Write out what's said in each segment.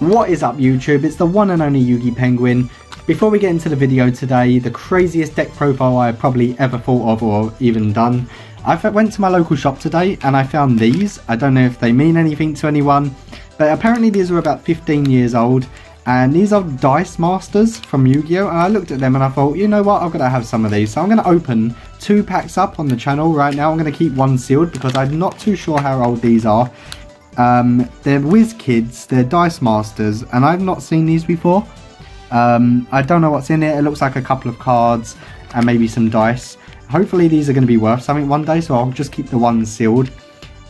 What is up YouTube, it's the one and only YuGiOh Penguin. Before we get into the video today, the craziest deck profile I've probably ever thought of or even done. I went to my local shop today and I found these. I don't know if they mean anything to anyone, but apparently these are about 15 years old. And these are Dice Masters from YuGiOh, and I looked at them and I thought, you know what, I've got to have some of these. So I'm going to open 2 packs up on the channel right now. I'm going to keep one sealed because I'm not too sure how old these are. They're Whiz Kids, they're Dice Masters, and I've not seen these before. I don't know what's in it. It looks like a couple of cards and maybe some dice. Hopefully these are going to be worth something one day, so I'll just keep the one sealed.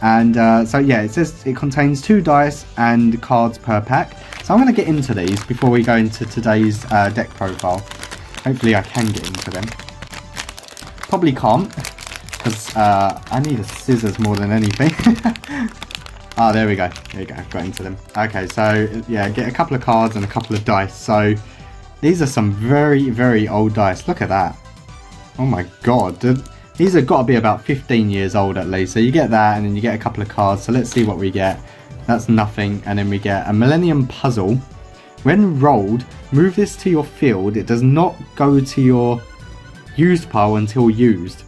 And so yeah, it says it contains 2 dice and cards per pack. So I'm going to get into these before we go into today's deck profile. Hopefully I can get into them. Probably can't, because I need a scissors more than anything. Ah, there we go. There you go. Got into them. Okay, so yeah, get a couple of cards and a couple of dice. So these are some very, very old dice. Look at that. Oh my god. These have got to be about 15 years old at least. So you get that and then you get a couple of cards. So let's see what we get. That's nothing. And then we get a Millennium Puzzle. When rolled, move this to your field. It does not go to your used pile until used.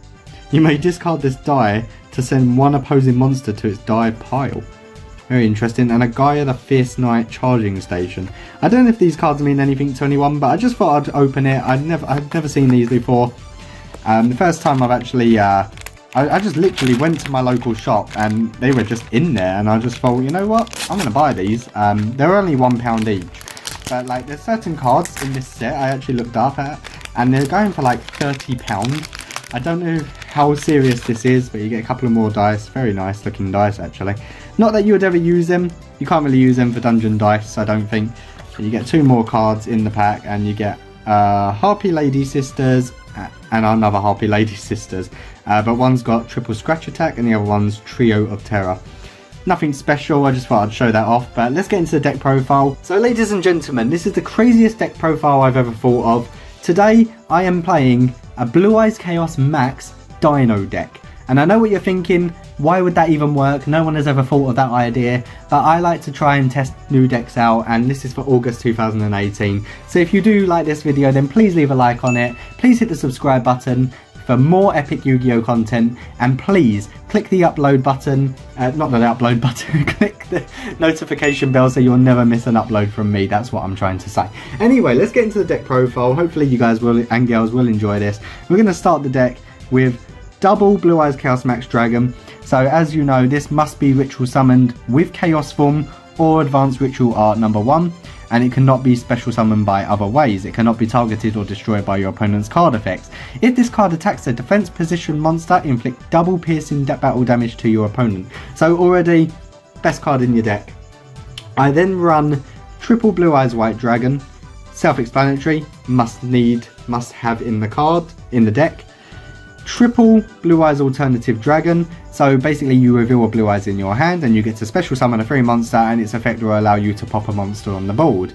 You may discard this die to send one opposing monster to its die pile. Very interesting. And a Gaia the Fierce Knight charging station. I don't know if these cards mean anything to anyone, but I just thought I'd open it. I've never seen these before. The first time I've actually I just literally went to my local shop and they were just in there, and I just thought, you know what, I'm gonna buy these. They're only £1 each, but like there's certain cards in this set I actually looked up at and they're going for like £30. I don't know how serious this is, but you get a couple of more dice. Very nice looking dice actually. Not that you would ever use them. You can't really use them for dungeon dice, I don't think. But you get 2 more cards in the pack and you get Harpy Lady Sisters and another Harpy Lady Sisters. But one's got triple scratch attack and the other one's Trio of Terror. Nothing special, I just thought I'd show that off. But let's get into the deck profile. So ladies and gentlemen, this is the craziest deck profile I've ever thought of. Today I am playing a Blue Eyes Chaos Max Dino deck. And I know what you're thinking, why would that even work? No one has ever thought of that idea, but I like to try and test new decks out, and this is for August 2018. So if you do like this video, then please leave a like on it, please hit the subscribe button for more epic Yu-Gi-Oh content, and please click the upload button, not the upload button, click the notification bell so you'll never miss an upload from me. That's what I'm trying to say. Anyway, let's get into the deck profile. Hopefully you guys will and girls will enjoy this. We're going to start the deck with double Blue Eyes Chaos Max Dragon. So as you know, this must be ritual summoned with Chaos form or Advanced Ritual Art number 1, and it cannot be special summoned by other ways. It cannot be targeted or destroyed by your opponent's card effects. If this card attacks a defense position monster, inflict double piercing battle damage to your opponent. So already best card in your deck. I then run triple Blue Eyes White Dragon. Self-explanatory, must have in the deck. Triple Blue Eyes Alternative Dragon. So basically you reveal a Blue Eyes in your hand and you get to special summon a free monster, and its effect will allow you to pop a monster on the board.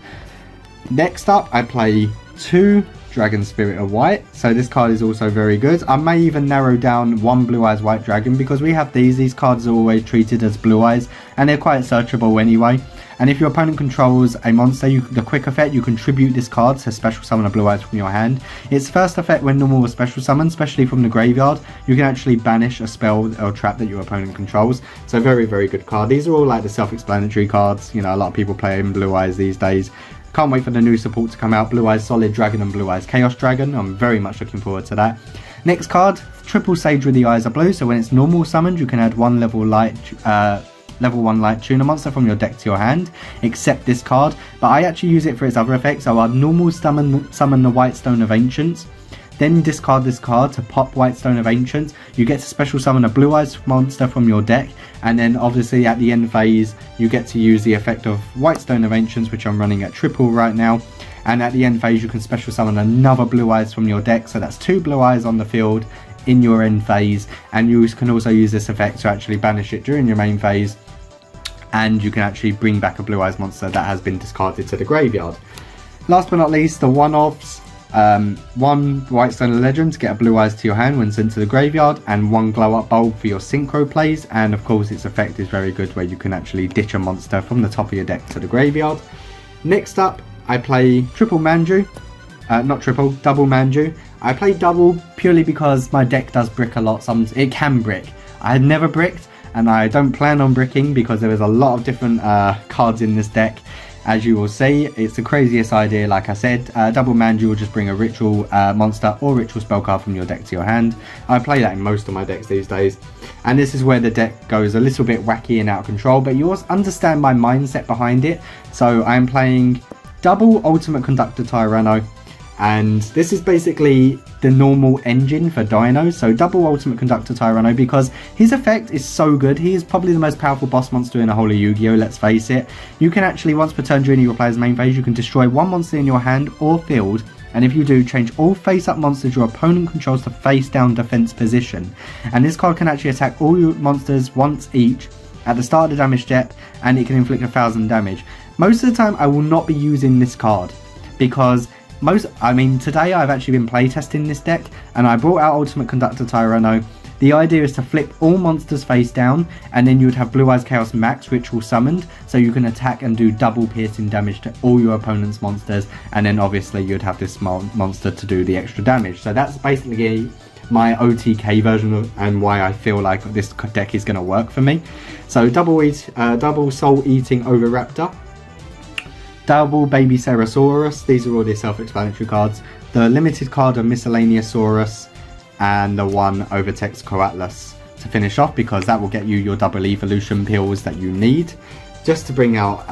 Next up I play 2 Dragon Spirit of White. So this card is also very good. I may even narrow down 1 Blue Eyes White Dragon because we have these cards are always treated as Blue Eyes and they're quite searchable anyway. And if your opponent controls a monster, the quick effect, you contribute this card to special summon a Blue Eyes from your hand. Its first effect when normal or special summon, especially from the graveyard, you can actually banish a spell or trap that your opponent controls. So very, very good card. These are all like the self-explanatory cards. You know, a lot of people play in Blue Eyes these days. Can't wait for the new support to come out. Blue Eyes Solid Dragon and Blue Eyes Chaos Dragon. I'm very much looking forward to that. Next card, triple Sage with the Eyes are blue. So when it's normal summoned, you can add 1 level 1 light tuner monster from your deck to your hand, except this card, but I actually use it for its other effects. So I'll normal summon the White Stone of Ancients, then discard this card to pop White Stone of Ancients. You get to special summon a Blue Eyes monster from your deck, and then obviously at the end phase you get to use the effect of White Stone of Ancients, which I'm running at triple right now, and at the end phase you can special summon another Blue Eyes from your deck. So that's 2 Blue Eyes on the field in your end phase, and you can also use this effect to actually banish it during your main phase, and you can actually bring back a Blue Eyes monster that has been discarded to the graveyard. Last but not least, the one-offs. 1 White Stone of Legend to get a Blue Eyes to your hand when sent to the graveyard, and 1 Glow Up Bulb for your synchro plays, and of course its effect is very good where you can actually ditch a monster from the top of your deck to the graveyard. Next up, I play double Manju. I play double purely because my deck does brick a lot. It can brick. I had never bricked, and I don't plan on bricking because there is a lot of different cards in this deck. As you will see, it's the craziest idea. Like I said, double Manju will just bring a ritual monster or ritual spell card from your deck to your hand. I play that in most of my decks these days, and this is where the deck goes a little bit wacky and out of control, but you also understand my mindset behind it. So I'm playing double ultimate conductor tyranno, and this is basically the normal engine for Dino. So double ultimate conductor tyranno, because his effect is so good. He is probably the most powerful boss monster in the whole of Yu-Gi-Oh, let's face it. You can actually, once per turn during your player's main phase, you can destroy one monster in your hand or field, and if you do, change all face-up monsters your opponent controls to face-down defense position. And this card can actually attack all your monsters once each at the start of the damage step, and it can inflict 1000 damage. Most of the time I will not be using this card, because today I've actually been playtesting this deck, and I brought out Ultimate Conductor Tyranno. The idea is to flip all monsters face down, and then you would have Blue Eyes Chaos Max Ritual summoned, so you can attack and do double piercing damage to all your opponent's monsters, and then obviously you'd have this monster to do the extra damage. So that's basically my OTK version of, and why I feel like this deck is going to work for me. So double Soul Eating Oviraptor, double Baby Ceresaurus. These are all the self-explanatory cards. The limited card of Miscellaneousaurus, and the one Overtext Coatlas to finish off, because that will get you your double evolution pills that you need, just to bring out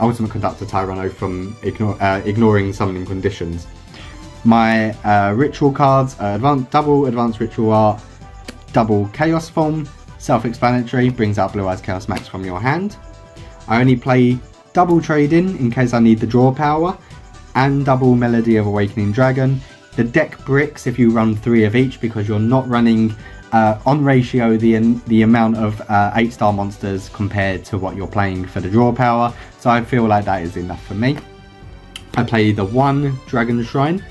Ultimate Conductor Tyranno from ignoring summoning conditions. My ritual cards, double Advanced Ritual Art, double Chaos Form, self-explanatory, brings out Blue Eyes Chaos Max from your hand. I only play double Trade-in in case I need the draw power, and double Melody of Awakening Dragon. The deck bricks if you run 3 of each, because you're not running on ratio the amount of 8-star monsters compared to what you're playing for the draw power, so I feel like that is enough for me. I play the 1 Dragon Shrine,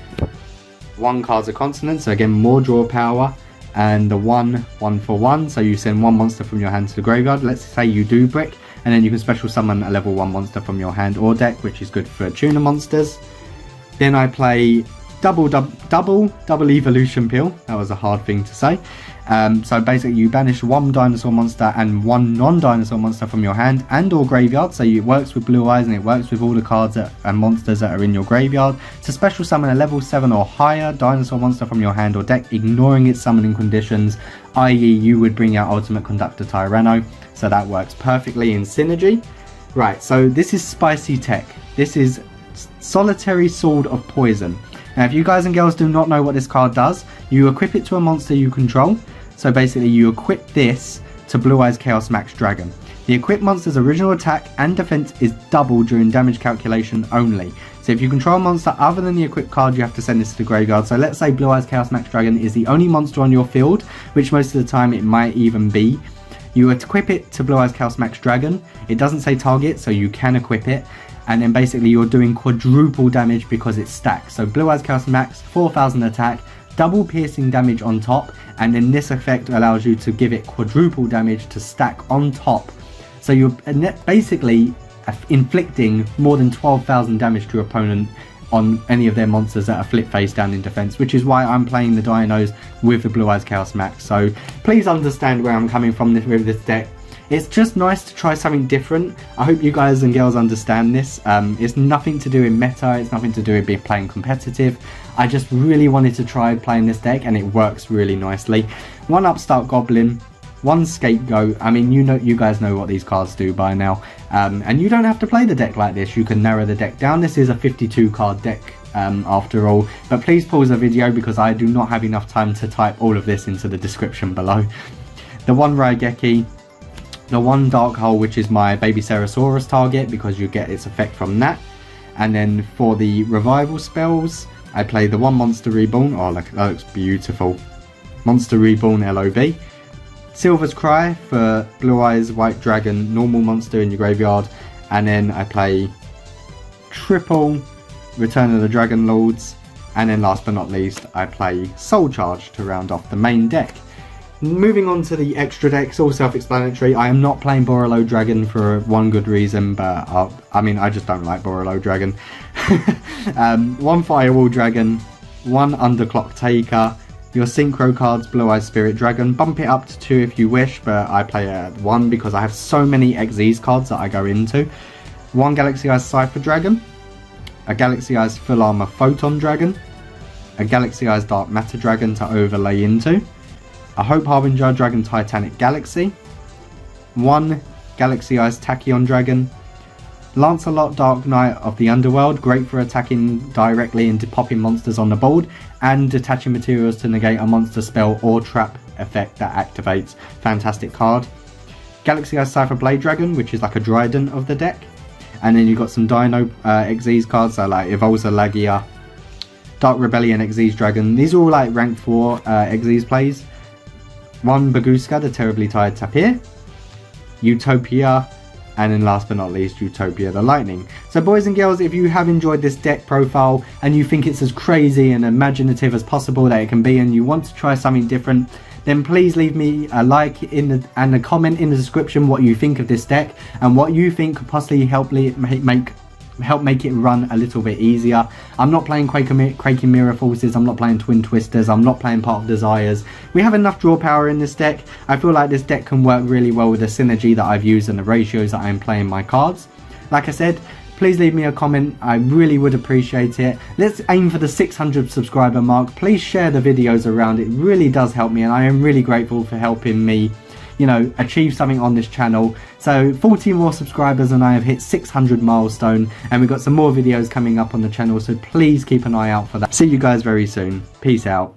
1 card's a consonant, so again more draw power, and the 1 for 1, so you send 1 monster from your hand to the graveyard. Let's say you do brick, and then you can special summon a level 1 monster from your hand or deck, which is good for tuner monsters. Then I play double evolution pill. That was a hard thing to say. So basically you banish 1 dinosaur monster and 1 non-dinosaur monster from your hand and or graveyard. So it works with Blue Eyes, and it works with all the cards and monsters that are in your graveyard to special summon a level 7 or higher dinosaur monster from your hand or deck, ignoring its summoning conditions, i.e. you would bring out Ultimate Conductor Tyranno. So that works perfectly in synergy. Right, so this is spicy tech. This is Solitary Sword of Poison. Now, if you guys and girls do not know what this card does, you equip it to a monster you control. So basically you equip this to Blue Eyes Chaos Max Dragon. The equipped monster's original attack and defense is double during damage calculation only. So if you control a monster other than the equipped card, you have to send this to the graveyard. So let's say Blue Eyes Chaos Max Dragon is the only monster on your field, which most of the time it might even be. You equip it to Blue Eyes Chaos Max Dragon. It doesn't say target, so you can equip it. And then basically you're doing quadruple damage because it's stacked. So Blue Eyes Chaos Max, 4000 attack, double piercing damage on top, and then this effect allows you to give it quadruple damage to stack on top. So you're basically inflicting more than 12,000 damage to your opponent on any of their monsters that are flip face down in defense, which is why I'm playing the Dinos with the Blue Eyes Chaos Max. So please understand where I'm coming from with this deck. It's just nice to try something different. I hope you guys and girls understand this. It's nothing to do with meta, it's nothing to do with playing competitive. I just really wanted to try playing this deck, and it works really nicely. 1 Upstart Goblin, 1 Scapegoat. I mean, you guys know what these cards do by now. And you don't have to play the deck like this. You can narrow the deck down. This is a 52 card deck after all. But please pause the video because I do not have enough time to type all of this into the description below. The 1 Raigeki, the 1 Dark Hole, which is my Baby Ceresaurus target because you get its effect from that. And then for the revival spells, I play the 1 Monster Reborn. Oh, look, that looks beautiful. Monster Reborn LOB. Silver's Cry for Blue Eyes White Dragon normal monster in your graveyard. And then I play triple Return of the Dragon Lords. And then last but not least, I play Soul Charge to round off the main deck. Moving on to the extra decks, all self-explanatory. I am not playing Borreload Dragon for one good reason, but I just don't like Borreload Dragon. One Firewall Dragon, one Underclock Taker, your Synchro cards, Blue Eyes Spirit Dragon. Bump it up to 2 if you wish, but I play it at 1 because I have so many XYZ cards that I go into. One Galaxy Eyes Cypher Dragon, a Galaxy Eyes Full Armor Photon Dragon, a Galaxy Eyes Dark Matter Dragon to overlay into, a Hope Harbinger Dragon Titanic Galaxy, one Galaxy Eyes Tachyon Dragon, Lancelot Dark Knight of the Underworld, great for attacking directly into popping monsters on the board and detaching materials to negate a monster spell or trap effect that activates. Fantastic card. Galaxy Eyes Cypher Blade Dragon, which is like a Dryden of the deck. And then you've got some Dino XYZ cards, so like Evolza Lagia, Dark Rebellion XYZ Dragon. These are all like rank 4 XYZ plays. One Baguska, the Terribly Tired Tapir, Utopia, and then last but not least, Utopia the Lightning. So boys and girls, if you have enjoyed this deck profile and you think it's as crazy and imaginative as possible that it can be, and you want to try something different, then please leave me a like and a comment in the description what you think of this deck and what you think could possibly help make it run a little bit easier. I'm not playing Quaking Mirror Forces, I'm not playing Twin Twisters, I'm not playing Part of Desires. We have enough draw power in this deck. I feel like this deck can work really well with the synergy that I've used and the ratios that I'm playing my cards. Like I said, please leave me a comment, I really would appreciate it. Let's aim for the 600 subscriber mark. Please share the videos around, it really does help me and I am really grateful for helping me, you know, achieve something on this channel. So 40 more subscribers and I have hit 600 milestone, and we've got some more videos coming up on the channel, so please keep an eye out for that. See you guys very soon. Peace out.